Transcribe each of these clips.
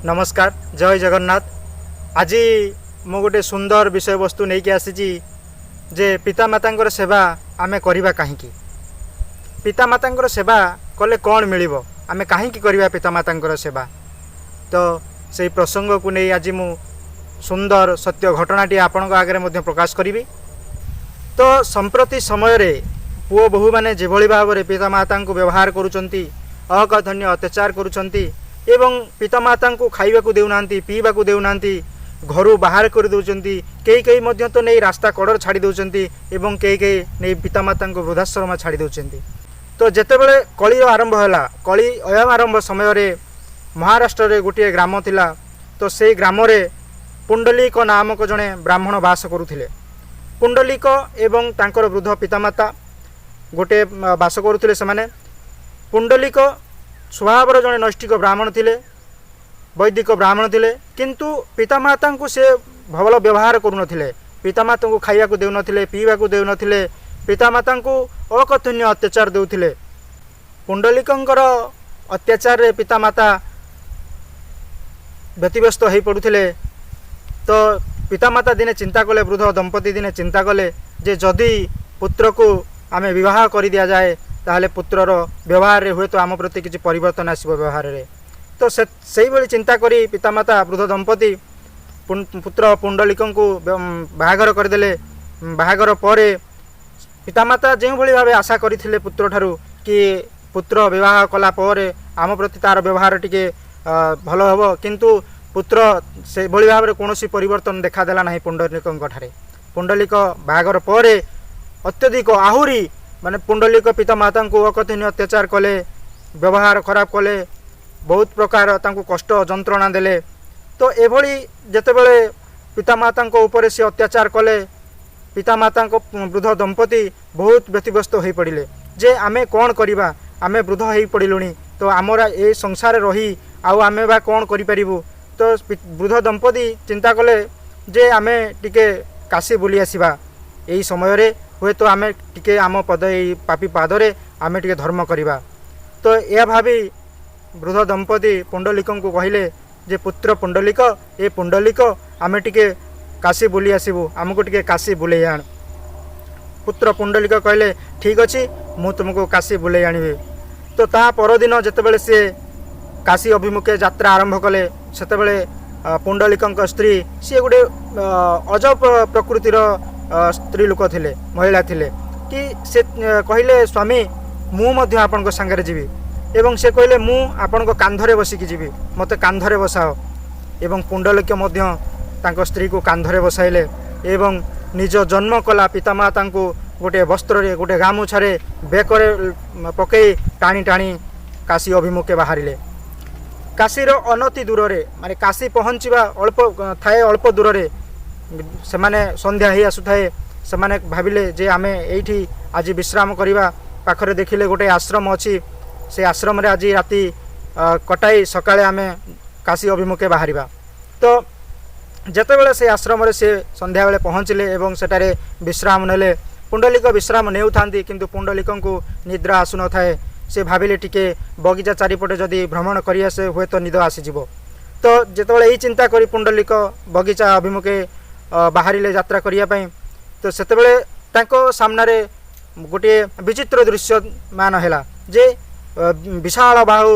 नमस्कार जय जगन्नाथ। आज मु गोटे सुंदर विषय वस्तु नहीं कि आसी जे पितामाता सेवा आम करवा कहीं पितामाता सेवा कले कौन मिल आम कहीं करवा पितामाता सेवा। तो से प्रसंग को नहीं आज मु सुंदर सत्य घटनाटी आपण आगे प्रकाश करी। तो संप्रति समय रे पुओ बहु मैंने जो भाव में पितामाता को व्यवहार करुँच अकथन्य अत्याचार करुँच एवं पितामाता को खाइबा को देउना पीवा को देउना घर बाहर कर दौरान कई कई तो नहीं रास्ता कड़र छाड़ी दौरान एवं कई कई नहीं पितामाता को वृद्धाश्रम छाड़ी दौरान। तो जितेबाला कली आरंभ है कली आरंभ समय महाराष्ट्र रे गोटे ग्राम थिला। तो से ग्राम रे पुंडलिक नामक जड़े ब्राह्मण बास करुले। पुंडलिक एवं तांकर वृद्ध पितामाता गोटे बास करुले। से पुंडलिक स्वभाव जड़े नैष्टिक ब्राह्मण थिले, वैदिक ब्राह्मण थिले, किंतु पितामाता को से भल व्यवहार करुनथिले। पितामाता को खाइबा को देउनथिले, पीवा को देउनथिले, पितामाता को अकथन्य अत्याचार देउथिले। पुंडलिकंकर अत्याचार रे पितामाता व्यतिव्यस्त हो पड़ुथिले। तो पितामाता दिने चिंता कले, वृद्ध दंपति दिने चिंता कले जे जदि पुत्र को आमे विवाह कर दिया जाए ताहले पुत्रर व्यवहार रे हुए तो आम प्रति किसी परिवर्तन आसब व्यवहार रे। तो से भाई चिंता करी पितामाता वृद्ध दंपति पुत्र पुंडलिक को बाहागर करदेले। बाहागर पर पितामाता जो भाव आशा करथिले पुत्र ठारू कि पुत्र विवाह कला पर आम प्रति तार व्यवहार टिके भल हम, किंतु पुत्र से भाव में कौन परिवर्तन देखादेला ना पुंडलिक ठारे। पुंडलिक बाहागर पर अत्यधिक आहुरी माने पुंडलिक पितामाता को अकथनीय अत्याचार कले, व्यवहार खराब कले, बहुत प्रकार तांको कष्ट जंत्रणा देले। तो एभली जेतेबेले पितामाता ऊपर से अत्याचार कले, पितामाता वृद्ध दंपति बहुत व्यतिव्यस्त हो पड़े जे आमे कौन करिबा, आमे वृद्ध हो पड़िलुनी, तो आमरा ए संसार रही आउ आमे बा कौन करि परिबु। तो वृद्ध दंपति चिंता कले जे आमे टिके काशी बुली आसीबा। एई समय रे हुए तो आमे टिके आम पद पापी पादरे आमे टिके धर्म करिबा। तो यह भावी वृद्ध दंपति पुंडलिक को कहले जे पुत्र पुंडलिक, ए पुंडलिक आमे टिके काशी बुली आसबू, आमको टिके काशी बुले आण। पुत्र पुंडलिक कहले ठीक अच्छी मु तुमको काशी बुले आनिबे। तो ता परदिन जेतेबेले से काशी अभिमुखे यात्रा आरंभ कले सेतेबेले पुंडलिक स्त्री सी गोटे अजब प्रकृतिर स्त्री लोक थिले, महिला थिले कि से कहले स्वामी मु मध्य आपन संगे जीवी एवं से कहले मु आपन कांधरे बसिकी जीवी, मते कांधरे बसाओ। एवं पुंडलिक मध्य तांको स्त्री को कांधरे बसाइले एवं निज जन्म कला पितामाता को गोटे वस्त्र रे गोटे गामुछारे बेकरे पकई टाणी टाणी काशी अभिमुखे बाहरिले। काशीर अनति दूर रे माने काशी पहुँचवा अल्प थाए, अल्प दूर रे से माने संध्या ही आसुए। से माने भाविले जे आमे एठी आज विश्राम करिबा। पाखरे देखिले गोटे आश्रम अच्छी, से आश्रम रे आज राति कटाई सकाळे आमे काशी अभिमुखे बाहरिबा। तो जेतेबेले से आश्रम रे से संध्या बेले पहुँचले एवं सेटारे विश्राम नेले। पुंडलिक विश्राम नेउथांती किंतु पुंडलिक को निद्रा आसु न थाए। से भाविले टिके बगीचा चारिपटे जदि भ्रमण करि आसे हुए तो निद आसीजिवो। तो जेतेबेले एही चिंता करी पुंडलिक बगीचा अभिमुखे बाहरिले यात्रा करिया पई। तो सेतेबेले तांको सामनारे गोटे विचित्र दृश्य मान हैला जे विशाल बाहु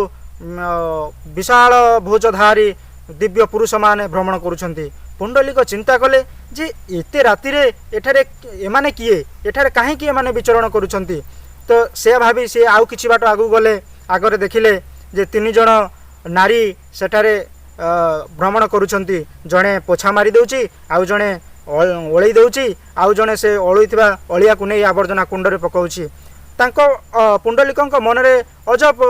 विशाल भोजधारी दिव्य पुरुष माने भ्रमण करुछंती। पुंडलिक चिंता कले जे एते राति रे एठारे एमाने किए, एठारे काहे कि एमाने विचरण करुछंती। तो से भाभी से आउ किछि बाट आगु गले, आगरे देखिले जे तीन जण नारी सेठारे भ्रमण करुछंती। जणे पोछा मारी दउची, आउ जणे ओळई दउची, आउ जणे से ओळुइथिबा अळिया को नै आवर्जना कुंडरे पकाउची। तांको पुंडलिकंक मनरे अजब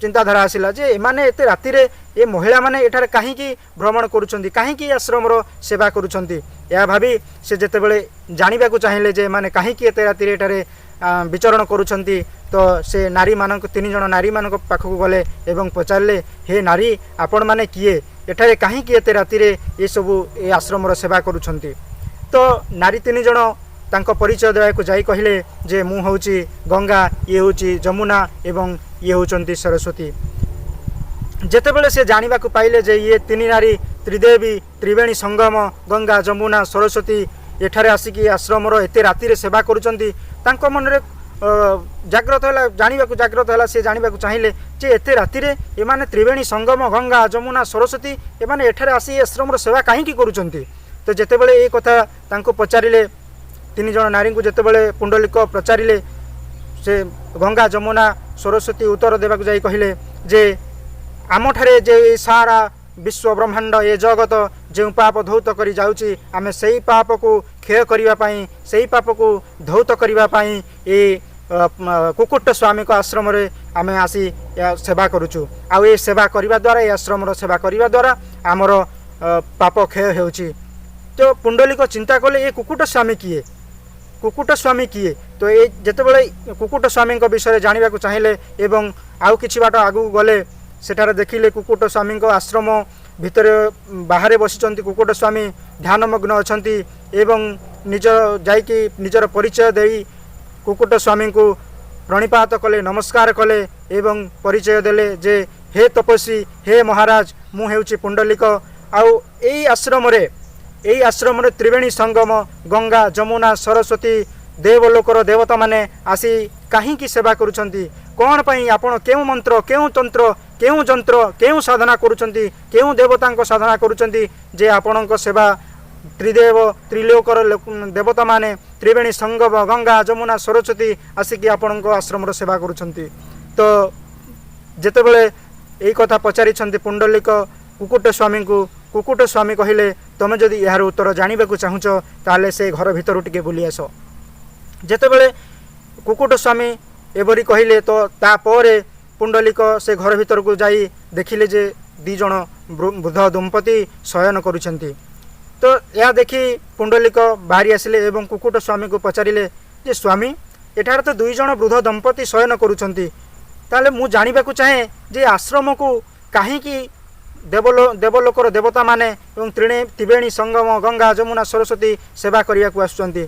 चिंताधारा आसिला जे एमाने एते राति रे ए महिला माने एठारे काहीकि भ्रमण करुछंती, काहीकि आश्रमर सेवा करुछंती। या भाभी से जेतेबेले जानिबा को चाहिए जे एमाने काहीकि एते राति रे एठारे विचरण करुछंती। तो से नारी मानक तीन जण नारी मानक पाखक गले एवं पचारले हे नारी आपण माने किए, एठारे काहीकि एते राति रे ए सबु ए आश्रमर सेवा करुछंती। तो नारी तीन जण तांको परिचय देवाक जाई कहले जे मु होउची गंगा, ये होउची जमुना एवं ये होउचंती सरस्वती। ଯେତେବେଳେ ସେ ଜାଣିବାକୁ ପାଇଲେ ଯେ ଇଏ ତିନି ନାରୀ ତ୍ରିଦେବୀ ତ୍ରିବେଣୀ ସଙ୍ଗମ ଗଙ୍ଗା ଯମୁନା ସରସ୍ୱତୀ ଏଠାରେ ଆସିକି ଆଶ୍ରମର ଏତେ ରାତିରେ ସେବା କରୁଛନ୍ତି, ତାଙ୍କ ମନରେ ଜାଗ୍ରତ ହେଲା, ଜାଗ୍ରତ ହେଲା। ସେ ଜାଣିବାକୁ ଚାହିଁଲେ ଯେ ଏତେ ରାତିରେ ଏମାନେ ତ୍ରିବେଣୀ ସଙ୍ଗମ ଗଙ୍ଗା ଯମୁନା ସରସ୍ୱତୀ ଏମାନେ ଏଠାରେ ଆସି ଆଶ୍ରମର ସେବା କାହିଁକି କରୁଛନ୍ତି। ତ ଯେତେବେଳେ ଏ କଥା ତାଙ୍କୁ ପଚାରିଲେ, ତିନି ଜଣ ନାରୀଙ୍କୁ ଯେତେବେଳେ ପୁଣ୍ଡଲିକ ପଚାରିଲେ, ସେ ଗଙ୍ଗା ଯମୁନା ସରସ୍ୱତୀ ଉତ୍ତର ଦେବାକୁ ଯାଇ କହିଲେ ଯେ ଆମଠାରେ ଯେ ସାରା ବିଶ୍ୱ ବ୍ରହ୍ମାଣ୍ଡ ଏ ଜଗତ ଯେଉଁ ପାପ ଧୌତ କରି ଯାଉଛି, ଆମେ ସେହି ପାପକୁ କ୍ଷୟ କରିବା ପାଇଁ, ସେହି ପାପକୁ ଧୌତ କରିବା ପାଇଁ ଏ କୁକୁଟ ସ୍ୱାମୀଙ୍କ ଆଶ୍ରମରେ ଆମେ ଆସି ସେବା କରୁଛୁ। ଆଉ ଏ ସେବା କରିବା ଦ୍ୱାରା, ଏ ଆଶ୍ରମର ସେବା କରିବା ଦ୍ୱାରା ଆମର ପାପ କ୍ଷୟ ହେଉଛି। ତ ପୁଣ୍ଡଲିକ ଚିନ୍ତା କଲେ ଏ କୁକୁଟ ସ୍ୱାମୀ କିଏ, କୁକୁଟ ସ୍ୱାମୀ କିଏ। ତ ଏ ଯେତେବେଳେ କୁକୁଟ ସ୍ୱାମୀଙ୍କ ବିଷୟରେ ଜାଣିବାକୁ ଚାହିଁଲେ ଏବଂ ଆଉ କିଛି ବାଟ ଆଗକୁ ଗଲେ, ସେଠାରେ ଦେଖିଲେ କୁକୁଟ ସ୍ୱାମୀଙ୍କ ଆଶ୍ରମ ଭିତରେ ବାହାରେ ବସିଛନ୍ତି କୁକୁଟ ସ୍ୱାମୀ, ଧ୍ୟାନମଗ୍ନ ଅଛନ୍ତି ଏବଂ ଯାଇକି ନିଜର ପରିଚୟ ଦେଇ କୁକୁଟ ସ୍ୱାମୀଙ୍କୁ ପ୍ରଣିପାତ କଲେ, ନମସ୍କାର କଲେ ଏବଂ ପରିଚୟ ଦେଲେ ଯେ ହେ ତପସ୍ୱୀ, ହେ ମହାରାଜ, ମୁଁ ହେଉଛି ପୁଣ୍ଡଲିକ। ଆଉ ଏଇ ଆଶ୍ରମରେ ତ୍ରିବେଣୀ ସଙ୍ଗମ ଗଙ୍ଗା ଯମୁନା ସରସ୍ୱତୀ ଦେବଲୋକର ଦେବତାମାନେ ଆସି କାହିଁକି ସେବା କରୁଛନ୍ତି, କ'ଣ ପାଇଁ ଆପଣ କେଉଁ ମନ୍ତ୍ର, କେଉଁ ତନ୍ତ୍ର, କେଉଁ ଯନ୍ତ୍ର, କେଉଁ ସାଧନା କରୁଛନ୍ତି, କେଉଁ ଦେବତାଙ୍କ ସାଧନା କରୁଛନ୍ତି ଯେ ଆପଣଙ୍କ ସେବା ତ୍ରିଦେବ ତ୍ରିଲୋକର ଦେବତାମାନେ ତ୍ରିବେଣୀ ସଙ୍ଗମ ଗଙ୍ଗା ଯମୁନା ସରସ୍ୱତୀ ଆସିକି ଆପଣଙ୍କ ଆଶ୍ରମର ସେବା କରୁଛନ୍ତି। ତ ଯେତେବେଳେ ଏଇ କଥା ପଚାରିଛନ୍ତି ପୁଣ୍ଡଲିକ କୁକୁଟ ସ୍ୱାମୀଙ୍କୁ, କୁକୁଟ ସ୍ୱାମୀ କହିଲେ ତୁମେ ଯଦି ଏହାର ଉତ୍ତର ଜାଣିବାକୁ ଚାହୁଁଛ ତାହେଲେ ସେ ଘର ଭିତରୁ ଟିକେ ବୁଲି ଆସ। ଯେତେବେଳେ କୁକୁଟ ସ୍ୱାମୀ ଏପରି କହିଲେ, ତ ତାପରେ ପୁଣ୍ଡଲିକ ସେ ଘର ଭିତରକୁ ଯାଇ ଦେଖିଲେ ଯେ ଦୁଇ ଜଣ ବୃଦ୍ଧ ଦମ୍ପତି ଶୟନ କରୁଛନ୍ତି। ତ ଏହା ଦେଖି ପୁଣ୍ଡଲିକ ବାହାରି ଆସିଲେ ଏବଂ କୁକୁଟ ସ୍ୱାମୀଙ୍କୁ ପଚାରିଲେ ଯେ ସ୍ୱାମୀ, ଏଠାରେ ତ ଦୁଇ ଜଣ ବୃଦ୍ଧ ଦମ୍ପତି ଶୟନ କରୁଛନ୍ତି, ତାହେଲେ ମୁଁ ଜାଣିବାକୁ ଚାହେଁ ଯେ ଆଶ୍ରମକୁ କାହିଁକି ଦେବଲୋକର ଦେବତାମାନେ ଏବଂ ତ୍ରିବେଣୀ ସଙ୍ଗମ ଗଙ୍ଗା ଯମୁନା ସରସ୍ୱତୀ ସେବା କରିବାକୁ ଆସୁଛନ୍ତି।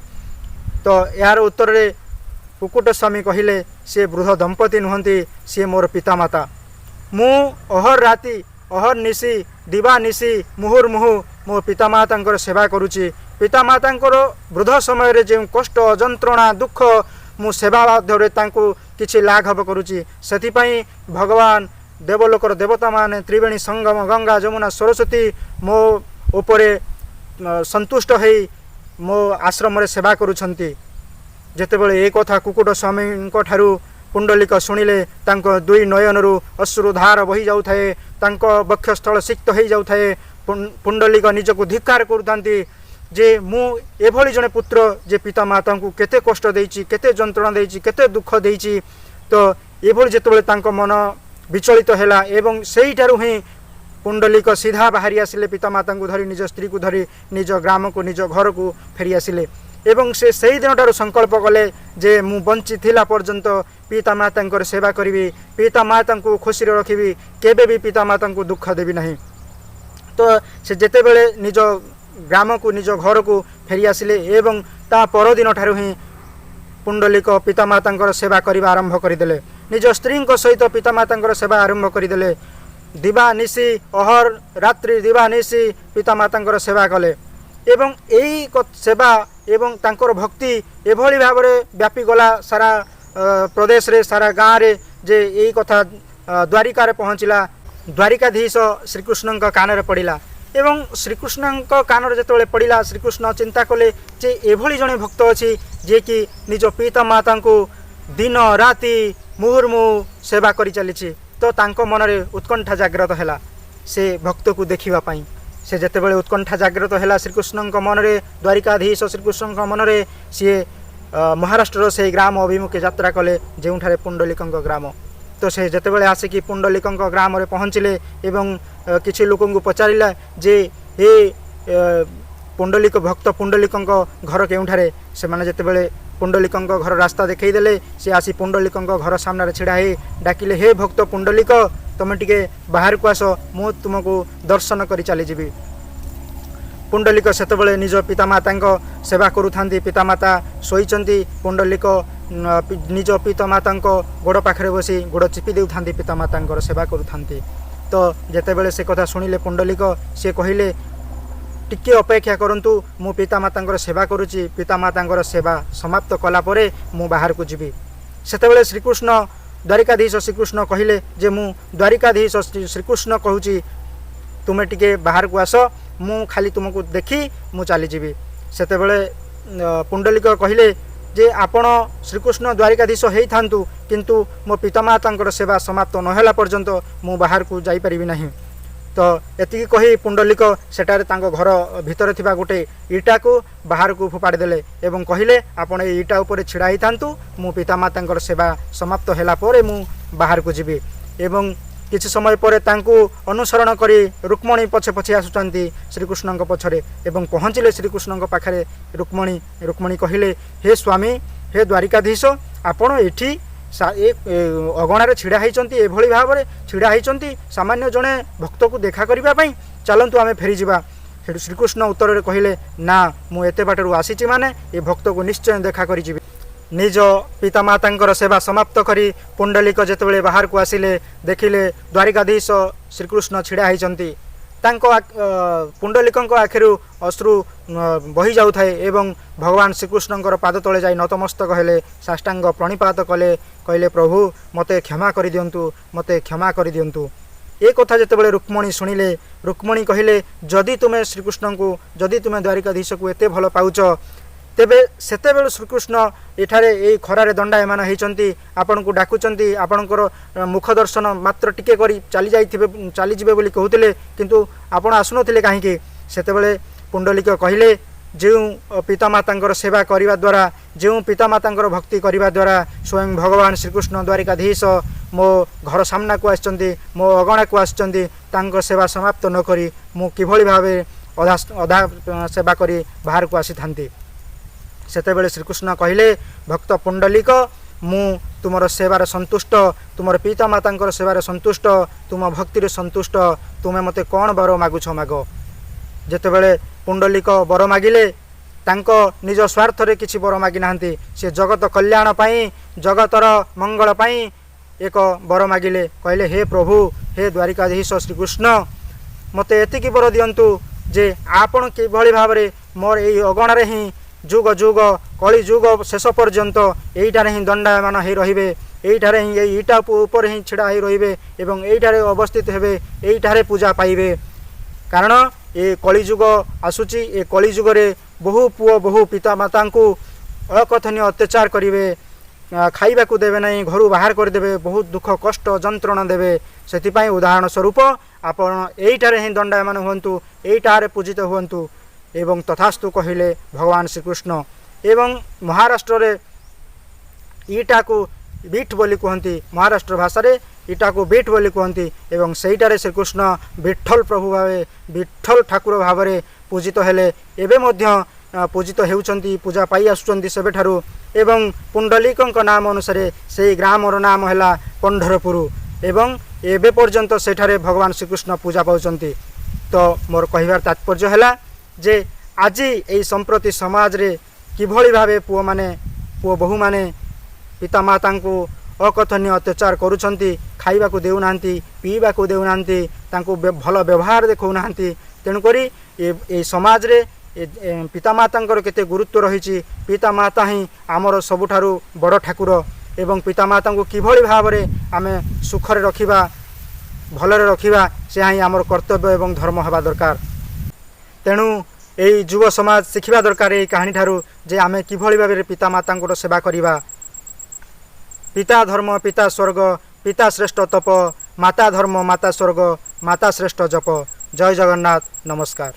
ତ ଏହାର ଉତ୍ତରରେ କୁକୁଟ ସ୍ୱାମୀ କହିଲେ ସେ ବୃଦ୍ଧ ଦମ୍ପତି ନୁହନ୍ତି, ସିଏ ମୋର ପିତାମାତା। ମୁଁ ଅହର୍ରାତି ଅହର୍ନିଶି ଦିବାନିଶି ମୁହୁର୍ମୁହୁ ମୋ ପିତାମାତାଙ୍କର ସେବା କରୁଛି। ପିତାମାତାଙ୍କର ବୃଦ୍ଧ ସମୟରେ ଯେଉଁ କଷ୍ଟ ଯନ୍ତ୍ରଣା ଦୁଃଖ ମୁଁ ସେବା ମାଧ୍ୟମରେ ତାଙ୍କୁ କିଛି ଲାଘବ କରୁଛି। ସେଥିପାଇଁ ଭଗବାନ ଦେବଲୋକର ଦେବତାମାନେ ତ୍ରିବେଣୀ ସଙ୍ଗମ ଗଙ୍ଗା ଯମୁନା ସରସ୍ୱତୀ ମୋ ଉପରେ ସନ୍ତୁଷ୍ଟ ହୋଇ ମୋ ଆଶ୍ରମରେ ସେବା କରୁଛନ୍ତି। ଯେତେବେଳେ ଏ କଥା କୁକୁଟ ସ୍ୱାମୀଙ୍କ ଠାରୁ ପୁଣ୍ଡଲିକ ଶୁଣିଲେ, ତାଙ୍କ ଦୁଇ ନୟନରୁ ଅଶ୍ରୁଧାର ବହି ଯାଉଥାଏ, ତାଙ୍କ ବକ୍ଷସ୍ଥଳ ସିକ୍ତ ହୋଇଯାଉଥାଏ। ପୁଣ୍ଡଲିକ ନିଜକୁ ଧିକ୍କାର କରୁଥାନ୍ତି ଯେ ମୁଁ ଏଭଳି ଜଣେ ପୁତ୍ର ଯେ ପିତାମାତାଙ୍କୁ କେତେ କଷ୍ଟ ଦେଇଛି, କେତେ ଯନ୍ତ୍ରଣା ଦେଇଛି, କେତେ ଦୁଃଖ ଦେଇଛି। ତ ଏଭଳି ଯେତେବେଳେ ତାଙ୍କ ମନ ବିଚଳିତ ହେଲା ଏବଂ ସେଇଠାରୁ ହିଁ ପୁଣ୍ଡଲିକ ସିଧା ବାହାରି ଆସିଲେ, ପିତାମାତାଙ୍କୁ ଧରି ନିଜ ସ୍ତ୍ରୀକୁ ଧରି ନିଜ ଗ୍ରାମକୁ ନିଜ ଘରକୁ ଫେରି ଆସିଲେ ଏବଂ ସେ ସେହି ଦିନଠାରୁ ସଂକଳ୍ପ କଲେ ଯେ ମୁଁ ବଞ୍ଚିଥିଲା ପର୍ଯ୍ୟନ୍ତ ପିତାମାତାଙ୍କର ସେବା କରିବି, ପିତାମାତାଙ୍କୁ ଖୁସିରେ ରଖିବି, କେବେ ବି ପିତାମାତାଙ୍କୁ ଦୁଃଖ ଦେବି ନାହିଁ। ତ ସେ ଯେତେବେଳେ ନିଜ ଗ୍ରାମକୁ ନିଜ ଘରକୁ ଫେରି ଆସିଲେ ଏବଂ ତା ପରଦିନ ଠାରୁ ହିଁ ପୁଣ୍ଡଲିକ ପିତାମାତାଙ୍କର ସେବା କରିବା ଆରମ୍ଭ କରିଦେଲେ। ନିଜ ସ୍ତ୍ରୀଙ୍କ ସହିତ ପିତାମାତାଙ୍କର ସେବା ଆରମ୍ଭ କରିଦେଲେ। ଦିବାନିଶି ଅହର ରାତ୍ରି ଦିବାନିଶି ପିତାମାତାଙ୍କର ସେବା କଲେ ଏବଂ ଏହି ସେବା ଏବଂ ତାଙ୍କର ଭକ୍ତି ଏଭଳି ଭାବରେ ବ୍ୟାପିଗଲା ସାରା ପ୍ରଦେଶରେ, ସାରା ଗାଁରେ ଯେ ଏହି କଥା ଦ୍ୱାରିକାରେ ପହଞ୍ଚିଲା। ଦ୍ୱାରିକାଧୀଶ ଶ୍ରୀକୃଷ୍ଣଙ୍କ କାନରେ ପଡ଼ିଲା ଏବଂ ଶ୍ରୀକୃଷ୍ଣଙ୍କ କାନରେ ଯେତେବେଳେ ପଡ଼ିଲା, ଶ୍ରୀକୃଷ୍ଣ ଚିନ୍ତା କଲେ ଯେ ଏଭଳି ଜଣେ ଭକ୍ତ ଅଛି ଯିଏକି ନିଜ ପିତାମାତାଙ୍କୁ ଦିନ ରାତି ମୁହୁର୍ମୁହୁ ସେବା କରି ଚାଲିଛି। ତ ତାଙ୍କ ମନରେ ଉତ୍କଣ୍ଠା ଜାଗ୍ରତ ହେଲା ସେ ଭକ୍ତକୁ ଦେଖିବା ପାଇଁ। ସେ ଯେତେବେଳେ ଉତ୍କଣ୍ଠା ଜାଗ୍ରତ ହେଲା ଶ୍ରୀକୃଷ୍ଣଙ୍କ ମନରେ, ଦ୍ୱାରିକାଧୀଶ ଶ୍ରୀକୃଷ୍ଣଙ୍କ ମନରେ, ସିଏ ମହାରାଷ୍ଟ୍ରର ସେହି ଗ୍ରାମ ଅଭିମୁଖେ ଯାତ୍ରା କଲେ ଯେଉଁଠାରେ ପୁଣ୍ଡଲିକଙ୍କ ଗ୍ରାମ। ତ ସେ ଯେତେବେଳେ ଆସିକି ପୁଣ୍ଡଲିକଙ୍କ ଗ୍ରାମରେ ପହଞ୍ଚିଲେ ଏବଂ କିଛି ଲୋକଙ୍କୁ ପଚାରିଲା ଯେ ଏ ପୁଣ୍ଡଲିକ ଭକ୍ତ ପୁଣ୍ଡଲିକଙ୍କ ଘର କେଉଁଠାରେ। ସେମାନେ ଯେତେବେଳେ ପୁଣ୍ଡଲିକଙ୍କ ଘର ରାସ୍ତା ଦେଖାଇଦେଲେ, ସେ ଆସି ପୁଣ୍ଡଲିକଙ୍କ ଘର ସାମ୍ନାରେ ଛିଡ଼ା ହୋଇ ଡାକିଲେ, ହେ ଭକ୍ତ ପୁଣ୍ଡଲିକ, ତୁମେ ଟିକେ ବାହାରକୁ ଆସ, ମୁଁ ତୁମକୁ ଦର୍ଶନ କରି ଚାଲିଯିବି। ପୁଣ୍ଡଲିକ ସେତେବେଳେ ନିଜ ପିତାମାତାଙ୍କ ସେବା କରୁଥାନ୍ତି। ପିତାମାତା ଶୋଇଛନ୍ତି, ପୁଣ୍ଡଲିକ ନିଜ ପିତାମାତାଙ୍କ ଗୋଡ଼ ପାଖରେ ବସି ଗୋଡ଼ ଚିପି ଦେଉଥାନ୍ତି, ପିତାମାତାଙ୍କର ସେବା କରୁଥାନ୍ତି। तो जेतेबेले से कथा शुणिले पुंडलिक से कहले टिके अपेक्षा करंतु मु पितामाता सेवा करुच्ची, पितामाता सेवा समाप्त कलापर मु बाहर को जीवी। सेतेबेले श्रीकृष्ण द्वारिकाधीश श्रीकृष्ण कहले जे मु द्वारिकाधीश श्रीकृष्ण कहूँ तुमे टिके बाहर को आस, मु खाली तुमको देखी मु चली जीवी। सेतेबेले पुंडलिक कहले जे आपण श्रीकृष्ण द्वारिकाधीश होई थांतु किंतु मो पितामाता सेवा समाप्त नहला पर्यंत मु बाहर को जाई परिबि नाही। तो एति कही पुंडलिक सेटारे तांको घर भितर थिबा गोटे ईटा को बाहर को फोपाड़ी देले एवं कहले आपण ए ईटा ऊपर छिड़ा ही थांतु, मु पितामाता सेवा समाप्त होला परे मु बाहर को जीवी। एवं किछि समय पर तांको अनुसरण करी रुक्मणी पछे पछे आसुचंती श्रीकृष्ण पछरे एवं पहुँचिले श्रीकृष्ण पाखरे रुक्मणी कहले हे स्वामी हे द्वारिकाधीश आपण एठी अगणार छिड़ा होती एभली भाव में छिड़ा होती सामान्य जड़े भक्त को देखा करने चलतु आम फेरी जा। श्रीकृष्ण उत्तर कहले ना मु एते बाटरू आसी माने ए भक्त को निश्चय देखा करी जीवी। निज पितामाता सेवा समाप्त करी पुंडलिक जेतेबेले बाहर को आसिले देखिले द्वारिकाधीश श्रीकृष्ण छिड़ा होती। पुंडलिक आखिरु अश्रु बही जाउथाए एवं भगवान श्रीकृष्ण पाद तले जाई नतमस्तक हेले साष्टांग प्रणिपात कले कहले प्रभु मते क्षमा कर दियंतु, मते क्षमा कर दियंतु। ए कथा जेतेबेले रुक्मणी शुणिले रुक्मणी कहले जदि तुमे श्रीकृष्ण को जदि तुमे द्वारिकाधीश को एते भल पाउच तेबे सेतेबेले श्रीकृष्ण एठारे ए खरारे दंडायमान होइचंती आपण को डाकुचंती आपणकर मुख दर्शन मात्र टिके करी चली जाइथिबे चली जिबे बोली कहउतिले किंतु आपण आसुनथिले काहेकि। सेतेबेले पुंडलिक कहले जो पितामाता सेवा करने द्वारा जो पितामाता भक्ति करने द्वारा स्वयं भगवान श्रीकृष्ण द्वारिकाधीश मो घर सामना को आसचंती मो अगणा को आसचंती तांको सेवा समाप्त न करी मु किभली भावे अधा सेवा करी बाहर को आसी थांती। सेतेबेले श्रीकृष्ण कहले भक्त पुंडलिक मु तुमर सेवार संतुष्ट, तुमर पितामाता सेवार संतुष्ट, तुम भक्तिर संतुष्ट, तुमे मते कौन बर मागुछ माग। जेतेबेले पुंडलिक बर मागिले तांको निज स्वार्थ रे किछि बर मागी नाहंती, से जगत कल्याण पाई जगतर मंगल पाई एक बर मागिले कहले हे प्रभु हे द्वारिकाधीश श्रीकृष्ण मते एतिकी बर दियंतु जे आपण किभली भाबरे मोर एई अगणारे ही जुग जुग कली जुग शेष पर्यंत एइठारे ही दंडायमान हो रहिबे, एइठारे ही एई ईटा ऊपर ही छिड़ा हो रहिबे एवं एइठारे अवस्थित हेबे, एइठारे पूजा पाइबे। कारण ए कलिजुग आसुची ए कलिजुग रे बहु पुओ बहु पितामाता को अकथनीय अत्याचार करेंगे, खाइबा को देवे नहीं, घर बाहर करदे, बहुत दुख कष्ट जंत्रणा देवे। से उदाहरण स्वरूप आपण एइठारे ही दंडायमान हुंतु, एइठारे पूजित हुंतु एवं तथास्तु कहले भगवान श्रीकृष्ण। एवं महाराष्ट्र रे ईटा को बीट बोली कहती, महाराष्ट्र भाषा रे ईटा को बीट बोली कहती एवं सेइटारे श्रीकृष्ण विठ्ठल प्रभु भावे विठ्ठल ठाकुर भाव में पूजित हेले, एबे मध्य पूजित हेउचंती, पूजा पाई आसुचंती सेबेठारु। एवं पुंडलिकंक नाम अनुसार से ग्रामर नाम है पंढरपुर एवं एबे पर्यंत सेठारे भगवान श्रीकृष्ण पूजा पाउचंती। तो मोर कहबार तात्पर्य है जे आज यही संप्रति समाज रे किभली भावे पुओ माने पुओ बहु माने पितामाता को अकथनीय अत्याचार करुछंती, खाइबा को देउ नांती, पीबा को देउ नांती, तांको भल व्यवहार देखौ नांती। तेणुकरी ए समाज रे पितामातांकर केते गुरुत्व रही, पितामाता ही आमर सबुठारु बड़ ठाकुर एवं पितामाता को किभली भाव में आमे सुखरे रखिबा भलरे रखिबा से ही आमर कर्तव्य एवं धर्म हवा दरकार। तेणु यही युव समाज शिखिबा दरकार यही कहानी ठारू जे आमे किभली भाव में पितामाता सेवा करिबा। पिता धर्म पिता स्वर्ग, पिता श्रेष्ठ तप, माता धर्म माता स्वर्ग, माता श्रेष्ठ जप। जय जगन्नाथ, नमस्कार।